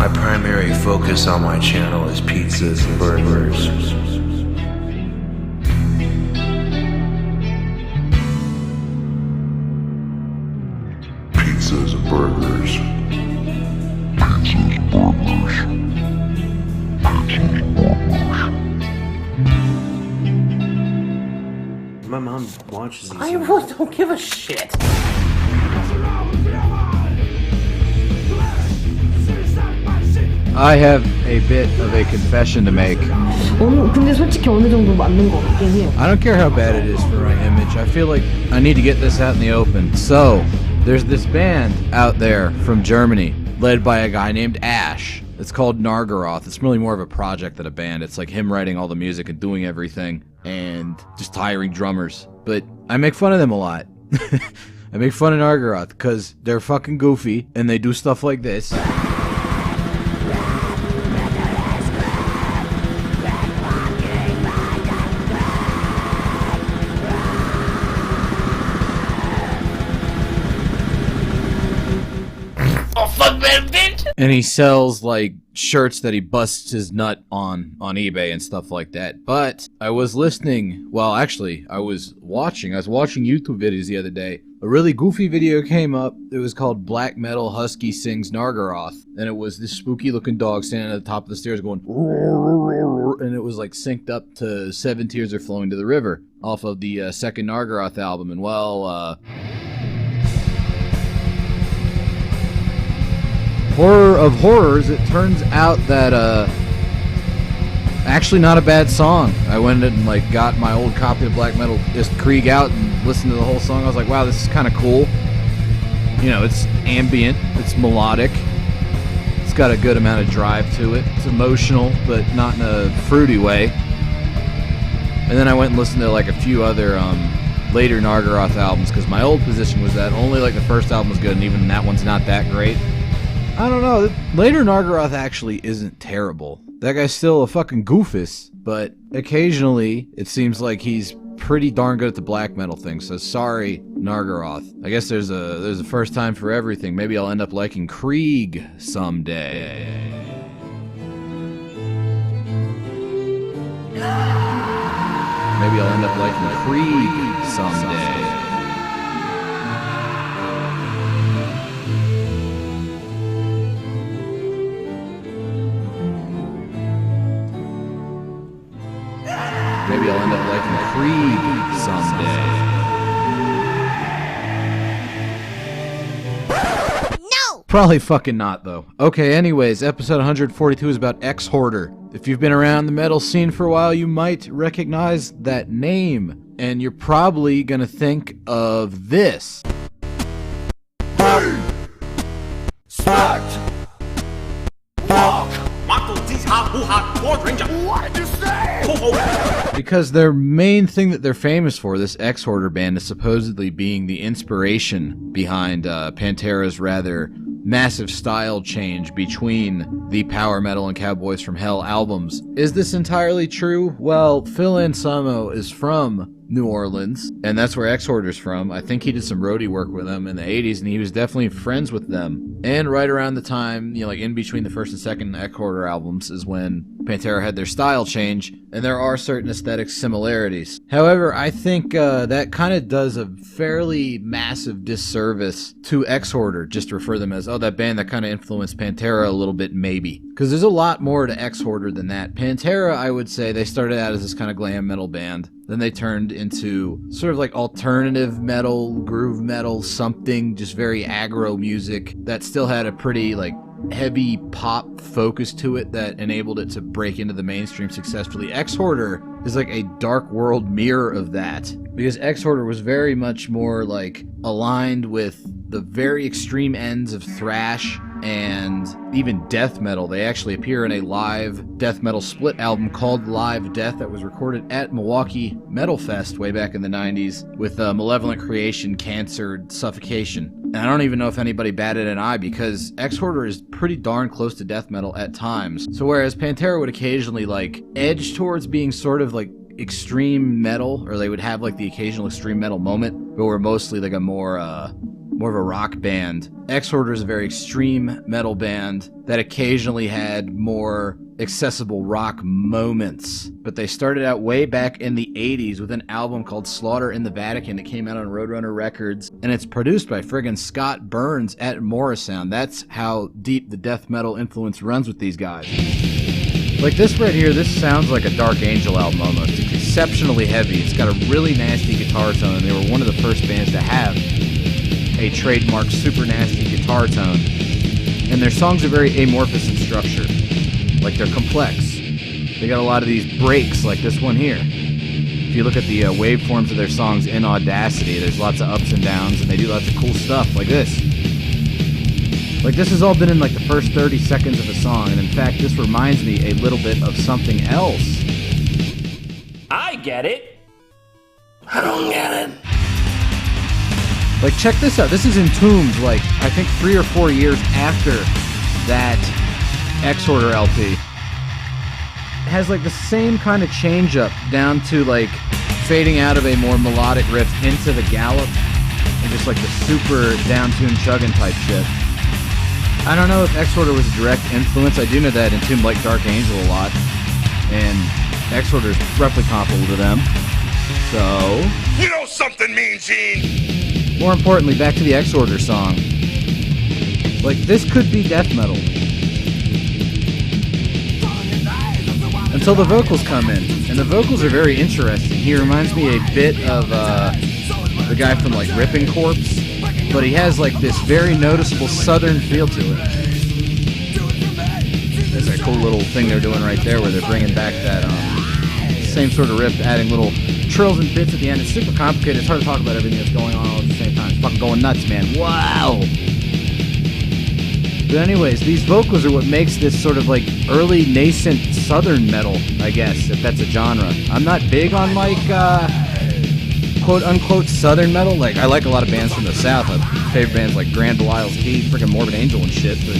My primary focus on my channel is pizzas and burgers. Pizzas and burgers. Pizzas and burgers. Pizzas and burgers. My mom watches these. I really don't give a shit. I have a bit of a confession to make. 근데 솔직히 어느 정도 맞는 거 같긴 해요. I don't care how bad it is for my image. I feel like I need to get this out in the open. So, there's this band out there from Germany, led by a guy named Ash. It's called Nargaroth. It's really more of a project than a band. It's like him writing all the music and doing everything, and just hiring drummers. But I make fun of them a lot. I make fun of Nargaroth because they're fucking goofy, and they do stuff like this. And he sells like shirts that he busts his nut on eBay and stuff like that. But I was listening, well actually I was watching YouTube videos the other day. A really goofy video came up. It was called Black Metal Husky Sings Nargaroth. And it was this spooky looking dog standing at the top of the stairs going and it was like synced up to Seven Tears Are Flowing to the River off of the second Nargaroth album. And well, horror of horrors, it turns out that actually not a bad song. I went and like got my old copy of Black Metal Krieg out and listened to the whole song. I was like, wow, this is kind of cool. You know, it's ambient, it's melodic, it's got a good amount of drive to it. It's emotional, but not in a fruity way. And then I went and listened to like a few other later Nargaroth albums, because my old position was that only like the first album was good, and even that one's not that great. I don't know. Later Nargaroth actually isn't terrible. That guy's still a fucking goofus, but occasionally it seems like he's pretty darn good at the black metal thing. So sorry, Nargaroth. I guess there's a first time for everything. Maybe I'll end up liking Krieg someday. Maybe I'll end up liking Krieg someday. Maybe I'll end up liking Krieg someday. No! Probably fucking not, though. Okay, anyways, episode 142 is about Exhorder. If you've been around the metal scene for a while, you might recognize that name. And you're probably gonna think of this. What'd you say? Because their main thing that they're famous for, this Exhorder band, is supposedly being the inspiration behind Pantera's rather massive style change between the power metal and Cowboys from Hell albums. Is this entirely true? Well, Phil Anselmo is from New Orleans, and that's where Exhorder's from. I think he did some roadie work with them in the 80s, and he was definitely friends with them. And right around the time, you know, like in between the first and second Exhorder albums is when Pantera had their style change, and there are certain aesthetic similarities. However, I think that kind of does a fairly massive disservice to Exhorder, just to refer them as, oh, that band that kind of influenced Pantera a little bit, maybe. Because there's a lot more to Exhorder than that. Pantera, I would say, they started out as this kind of glam metal band. Then they turned into sort of like alternative metal, groove metal, something, just very aggro music that still had a pretty like heavy pop focus to it that enabled it to break into the mainstream successfully. Exhorder is like a dark world mirror of that, because Exhorder was very much more like aligned with the very extreme ends of thrash and even death metal. They actually appear in a live death metal split album called Live Death that was recorded at Milwaukee Metal Fest way back in the 90s with Malevolent Creation, Cancer, Suffocation. And I don't even know if anybody batted an eye, because Exhorder is pretty darn close to death metal at times. So whereas Pantera would occasionally like edge towards being sort of like extreme metal, or they would have like the occasional extreme metal moment, but were mostly like a more more of a rock band. Exhorder is a very extreme metal band that occasionally had more accessible rock moments. But they started out way back in the 80s with an album called Slaughter in the Vatican. It came out on Roadrunner Records, and it's produced by friggin' Scott Burns at Morrisound. That's how deep the death metal influence runs with these guys. Like this right here, this sounds like a Dark Angel album almost. It's exceptionally heavy. It's got a really nasty guitar tone, and they were one of the first bands to have a trademark super nasty guitar tone. And their songs are very amorphous in structure. Like they're complex. They got a lot of these breaks like this one here. If you look at the waveforms of their songs in Audacity, there's lots of ups and downs, and they do lots of cool stuff like this. Like this has all been in like the first 30 seconds of the song, and in fact this reminds me a little bit of something else. I get it. I don't get it. Like check this out, this is Entombed like I think 3 or 4 years after that Exhorder LP. It has like the same kind of change up down to like fading out of a more melodic riff into the gallop and just like the super down-tuned chugging type shit. I don't know if Exhorder was a direct influence. I do know that Entombed liked Dark Angel a lot, and Exhorder is roughly comparable to them. So, You know something, Mean Gene. more importantly, back to the Exhorder song. Like this could be death metal. Until the vocals come in, and the vocals are very interesting. He reminds me a bit of the guy from like Ripping Corpse, but he has like this very noticeable southern feel to it. There's a cool little thing they're doing right there where they're bringing back that same sort of riff, adding little trills and bits at the end. It's super complicated. It's hard to talk about everything that's going on all at the same time. It's fucking going nuts, man. Wow! But anyways, these vocals are what makes this sort of like early nascent southern metal, I guess, if that's a genre. I'm not big on like quote unquote southern metal. Like I like a lot of bands from the south. I favorite bands like Grand Belial's Key, freaking Morbid Angel and shit, but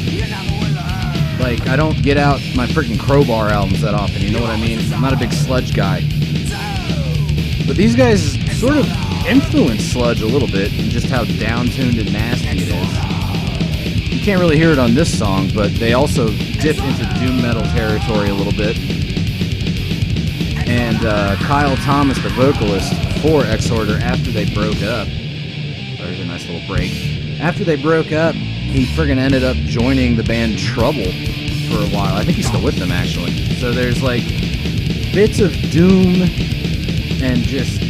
like I don't get out my freaking Crowbar albums that often, you know what I mean? I'm not a big sludge guy. But these guys sort of influence sludge a little bit in just how down-tuned and nasty it is. You can't really hear it on this song, but they also dip into doom metal territory a little bit. And Kyle Thomas, the vocalist for Exhorder, after they broke up, there's a nice little break. After they broke up, he friggin' ended up joining the band Trouble for a while. I think he's still with them, actually. So there's like bits of doom and just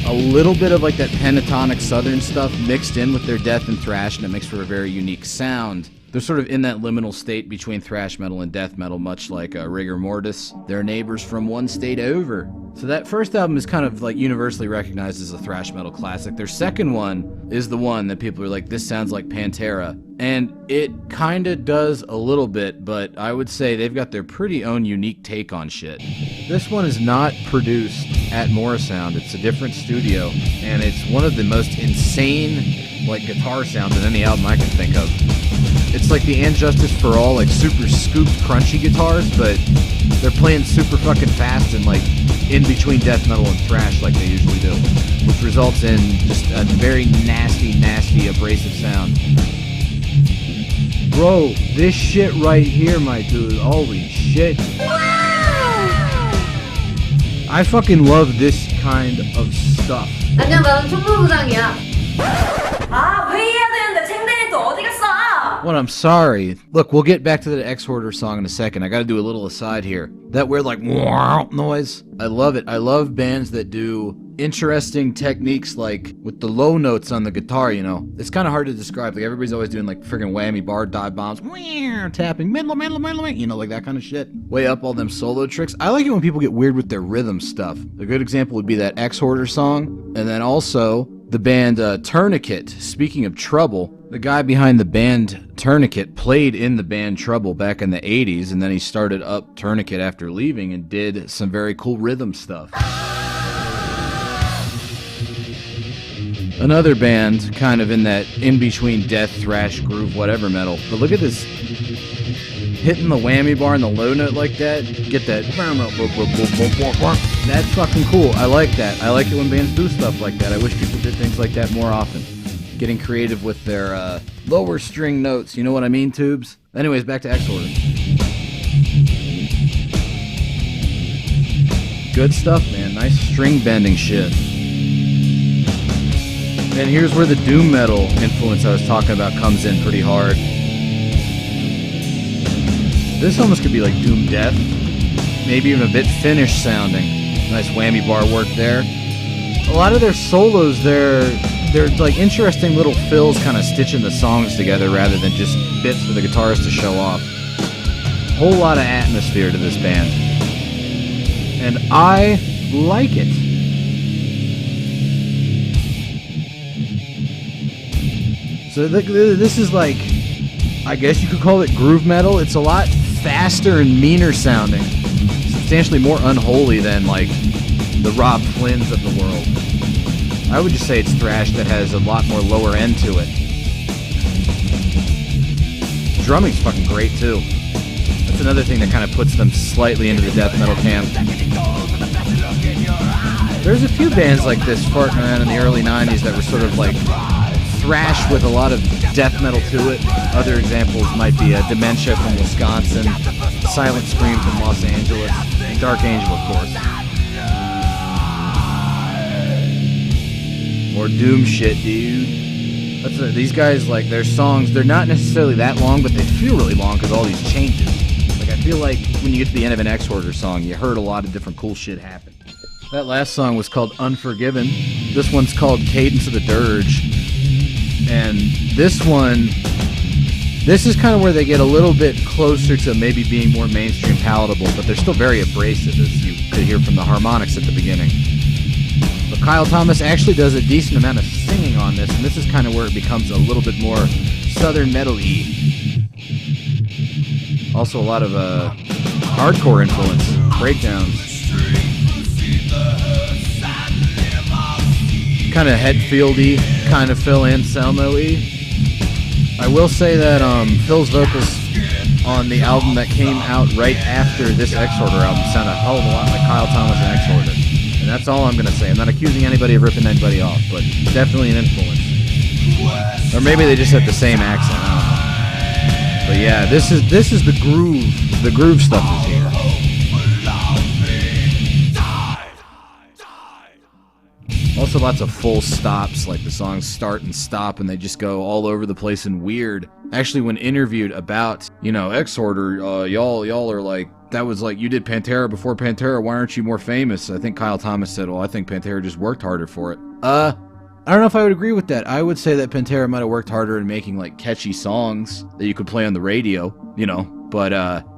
a little bit of like that pentatonic southern stuff mixed in with their death and thrash, and it makes for a very unique sound. They're sort of in that liminal state between thrash metal and death metal, much like Rigor Mortis. They're neighbors from one state over. So that first album is kind of like universally recognized as a thrash metal classic. Their second one is the one that people are like, this sounds like Pantera. And it kind of does a little bit, but I would say they've got their pretty own unique take on shit. This one is not produced at Morrisound. It's a different studio, and it's one of the most insane like guitar sounds in any album I can think of. It's like the And Justice for All, like super scooped, crunchy guitars, but they're playing super fucking fast and like in between death metal and thrash like they usually do, which results in just a very nasty, nasty, abrasive sound. Bro, this shit right here, my dude, holy shit. I fucking love this kind of stuff. 안녕, 나는 총무부장이야. 아, 회의해야 되는데 챙댕이 또 어디 갔어? Well, I'm sorry. Look, we'll get back to the Exhorder song in a second. I gotta do a little aside here. That weird, like, wow noise. I love it. I love bands that do interesting techniques, like, with the low notes on the guitar, you know. It's kind of hard to describe. Like, everybody's always doing, like, friggin' whammy bar dive bombs. Tapping, you know, like that kind of shit. Way up all them solo tricks. I like it when people get weird with their rhythm stuff. A good example would be that Exhorder song. And then also the band Tourniquet. Speaking of Trouble, the guy behind the band Tourniquet played in the band Trouble back in the 80s, and then he started up Tourniquet after leaving and did some very cool rhythm stuff. Another band kind of in that in-between death, thrash, groove, whatever metal. But look at this. Hitting the whammy bar and the low note like that. Get that. That's fucking cool. I like that. I like it when bands do stuff like that. I wish people did things like that more often. getting creative with their lower string notes. You know what I mean, tubes? Anyways, back to Exhorder. Good stuff, man. Nice string bending shit. And here's where the doom metal influence I was talking about comes in pretty hard. This almost could be like doom death. Maybe even a bit Finnish sounding. Nice whammy bar work there. A lot of their solos, they're like interesting little fills kind of stitching the songs together rather than just bits for the guitarist to show off. Whole lot of atmosphere to this band. And I like it. So this is like, I guess you could call it groove metal. It's a lot faster and meaner sounding. Substantially more unholy than like the Rob Flynn's of the world. I would just say it's thrash that has a lot more lower end to it. Drumming's fucking great too. That's another thing that kind of puts them slightly into the death metal camp. There's a few bands like this farting around in the early 90s that were sort of like thrash with a lot of death metal to it. Other examples might be Dementia from Wisconsin, Silent Scream from Los Angeles, and Dark Angel, of course. More doom shit, dude. That's these guys, like, their songs, they're not necessarily that long, but they feel really long because all these changes. Like, I feel like when you get to the end of an Exhorder song, you heard a lot of different cool shit happen. That last song was called Unforgiven. This one's called Cadence of the Dirge. And this one, this is kind of where they get a little bit closer to maybe being more mainstream palatable, but they're still very abrasive, as you could hear from the harmonics at the beginning. But Kyle Thomas actually does a decent amount of singing on this, and this is kind of where it becomes a little bit more southern metal-y. Also a lot of hardcore influence, breakdowns. Kind of Hetfield-y, kind of Phil Anselmo-y. I will say that Phil's vocals on the album that came out right after this Exhorder album sound a hell of a lot like Kyle Thomas and Exhorder. And that's all I'm going to say. I'm not accusing anybody of ripping anybody off, but definitely an influence. Or maybe they just have the same accent, I don't know. But yeah, this is the groove. The groove stuff is here. Also lots of full stops, like the songs start and stop and they just go all over the place and weird. Actually, when interviewed about, Exhorder, y'all are like, that was like, you did Pantera before Pantera, why aren't you more famous? I think Kyle Thomas said, well, I think Pantera just worked harder for it. I don't know if I would agree with that. I would say that Pantera might have worked harder in making like catchy songs that you could play on the radio, but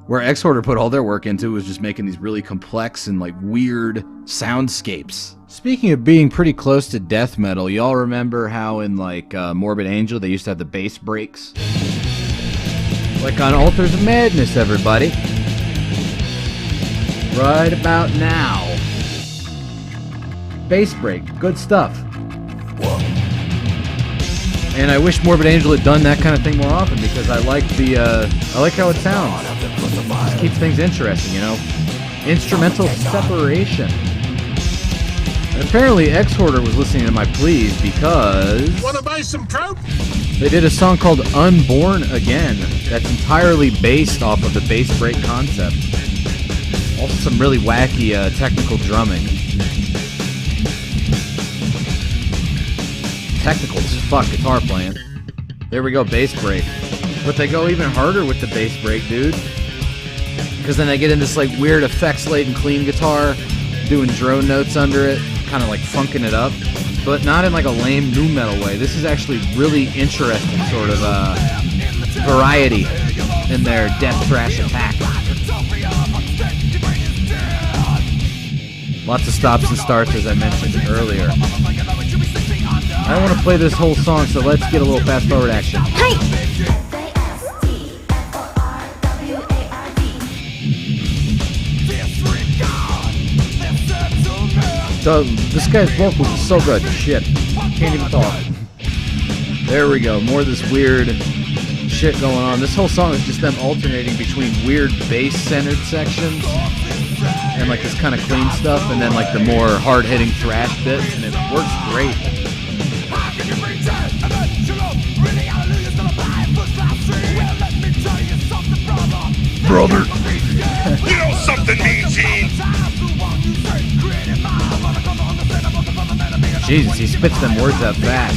where Exhorder put all their work into was just making these really complex and like weird soundscapes. Speaking of being pretty close to death metal, y'all remember how in like Morbid Angel they used to have the bass breaks? Like on Altars of Madness, everybody. Right about now. Bass break, good stuff. And I wish Morbid Angel had done that kind of thing more often because I like how it sounds. Just keeps things interesting, Instrumental separation. And apparently Exhorder was listening to my pleas because Wanna buy some probe? they did a song called Unborn Again that's entirely based off of the bass break concept. Also some really wacky technical drumming. Technical as fuck guitar playing. There we go, bass break. But they go even harder with the bass break, dude. Because then they get in this like weird effects-laden clean guitar, doing drone notes under it, kind of like funking it up. But not in like a lame nu metal way. This is actually really interesting sort of variety in their death thrash attack. Lots of stops and starts, as I mentioned earlier. I don't want to play this whole song, so let's get a little fast-forward action. This guy's vocals is so good. Shit. Can't even talk. There we go. More of this weird shit going on. This whole song is just them alternating between weird bass-centered sections and like this kind of clean stuff, and then like the more hard-hitting thrash bits, and it works great. brother. You know something mean, Gene? Jesus, he spits them words out fast.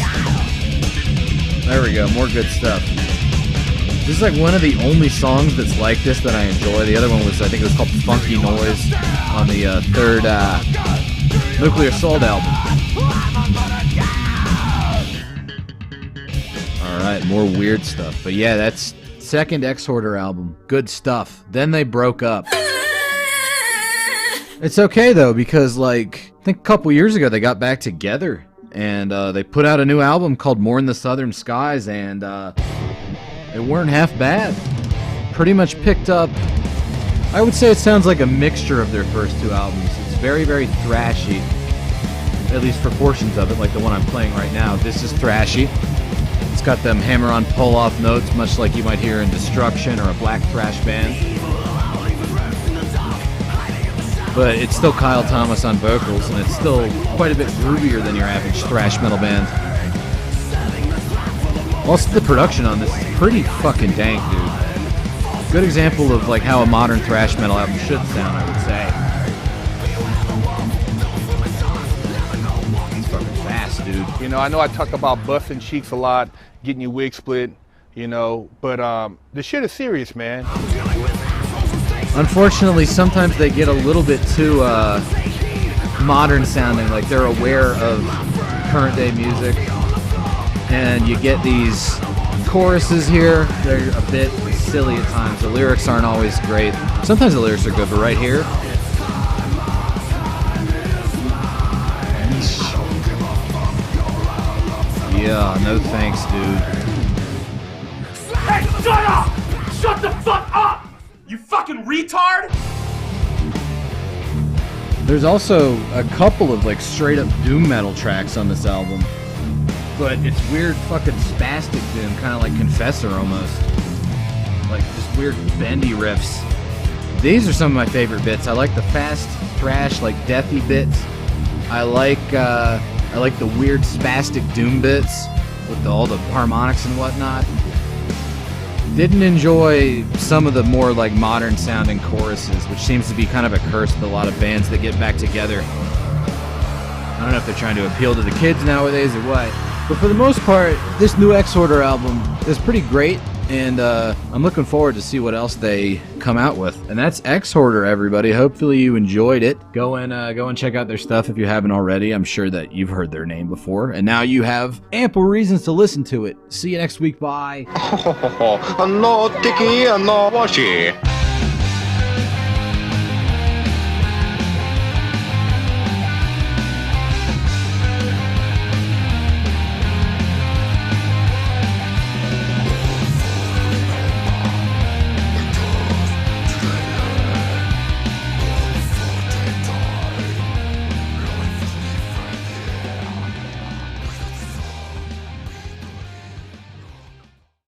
There we go, more good stuff. This is like one of the only songs that's like this that I enjoy. The other one was, I think it was called Funky Noise on the third Nuclear Assault album. Alright, more weird stuff. But yeah, that's second Exhorder album. Good stuff. Then they broke up. It's okay though, because like, I think a couple years ago they got back together. And they put out a new album called Mourn the Southern Skies, and they weren't half bad. Pretty much picked up, I would say it sounds like a mixture of their first two albums. It's very, very thrashy, at least for portions of it, like the one I'm playing right now. This is thrashy. It's got them hammer-on pull-off notes, much like you might hear in Destruction or a black thrash band. But it's still Kyle Thomas on vocals, and it's still quite a bit groovier than your average thrash metal band. Also, the production on this is pretty fucking dank, dude. Good example of like how a modern thrash metal album should sound, I would say. It's fucking fast, dude. You know, I know I talk about busting cheeks a lot, getting your wig split, you know, but this shit is serious, man. Unfortunately, sometimes they get a little bit too modern sounding, like they're aware of current day music. And you get these choruses here, they're a bit silly at times. The lyrics aren't always great. Sometimes the lyrics are good, but right here, yeah, no thanks, dude. Hey, shut up! Shut the fuck up! You fucking retard! There's also a couple of like straight up doom metal tracks on this album. But it's weird fucking spastic doom, kind of like Confessor almost. Like just weird bendy riffs. These are some of my favorite bits. I like the fast thrash, like deathy bits. I like the weird spastic doom bits with all the harmonics and whatnot. Didn't enjoy some of the more like modern sounding choruses, which seems to be kind of a curse with a lot of bands that get back together. I don't know if they're trying to appeal to the kids nowadays or what. But for the most part, this new Exhorder album is pretty great, and I'm looking forward to see what else they come out with. And that's Exhorder, everybody. Hopefully you enjoyed it. Go and check out their stuff if you haven't already. I'm sure that you've heard their name before, and now you have ample reasons to listen to it. See you next week. Bye. No, Tiki, no, washi.